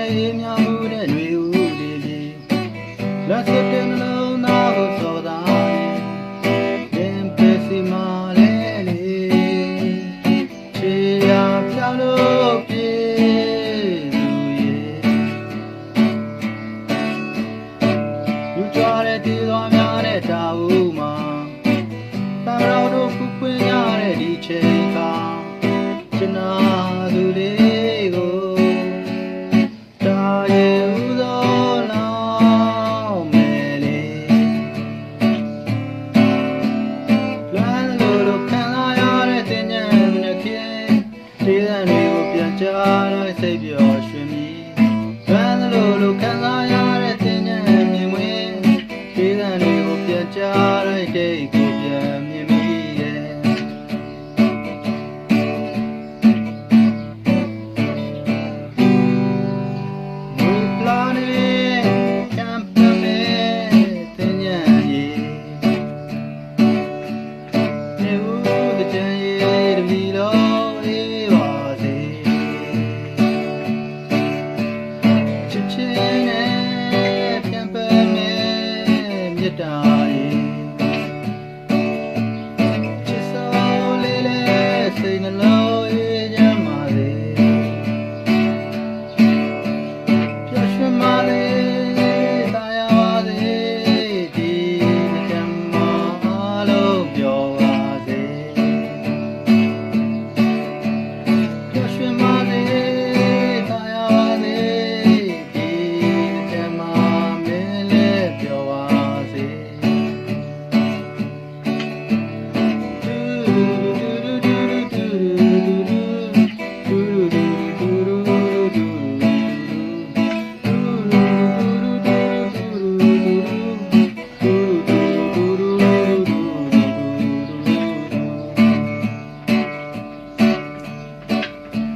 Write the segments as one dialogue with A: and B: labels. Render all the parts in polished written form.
A: အေးမြမှုတဲ့တွေဦးတွေပြီလက်စတဲ့နှလုံးသားကိုစောတာရင်ပစီမာလေလေချေရပြောင်းလို့ပြေလူရဲ့လူကြွားတဲ့ဒီသွားများတဲ့တာဦးမှာတမတော်တို့ခုခွင့်ရတဲ့ဒီချိန်ကကျနာသူလေးကိုတာရဲ့ဦးသောလောင်းမယ်လေလွမ်းလို့ခံစားရတဲ့တင်ញံနဲ့ခင်ဒီသံတွေကိုပြန်ကြားလိုက်စိတ်ပျော်ရွှင်ပြီးလွမ်းလို့ခံစားရတဲ့တင်ញံမြင်ဝင်ဒီသံတွေကိုပြန်ကြားလိုက်တဲ့ကိုပြန်မြင်ပြီးရဲ့တာရေချစ်စိုးလေးလေးစိတ်နှလုံးအေးချမ်းပါစေပျော်ရွှင်ပါစေသာယာပါစေဒီနှစ်ချမ်းမအားလုံးပျော်ပါစေပျော်ရွှင်ပါစေသာယာပါစေဒီနှစ်ချမ်းမမင်းလေးပျော်ပါ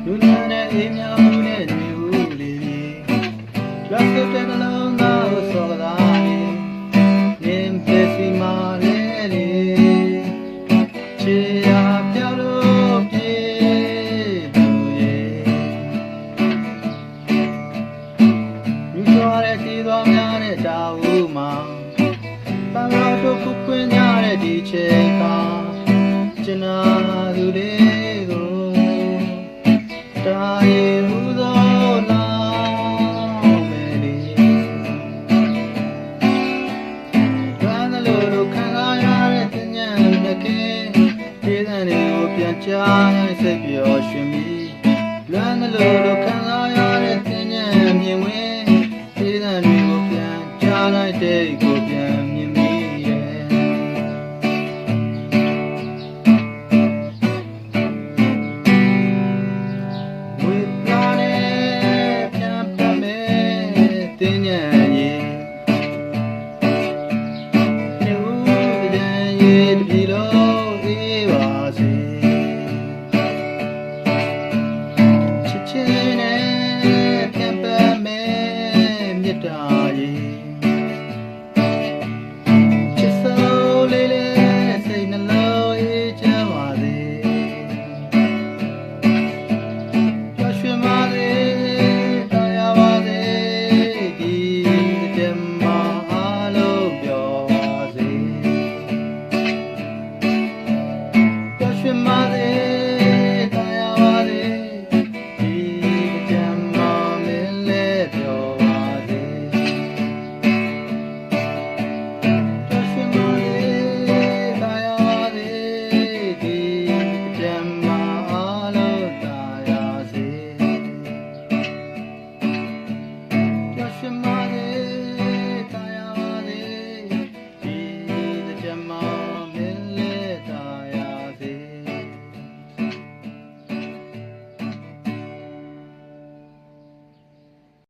A: လူနာနဲ့အေးမြမှုနဲ့တွေဦးလေးလက်စတဲ့နှလုံးသားကိုစောတာနင်းပစီမာလေလေချေရပြောင်းလို့ပြေသူရဲ့လူကြွားတဲ့ဒီသွားများတဲ့တာဦးမှာတန်တော်တို့ခုခွင့်ရတဲ့ဒီချိန်ကကျနာသူလေးကိုတာရဲ့ဦးသောလောင်းမယ်လေလွမ်းလို့ခံစားရတဲ့တင်ញံနဲ့ခင်ဒီသံတွေကိုပြန်ကြားစိတ်ပျော်ရွှင်ပြီးလွမ်းလို့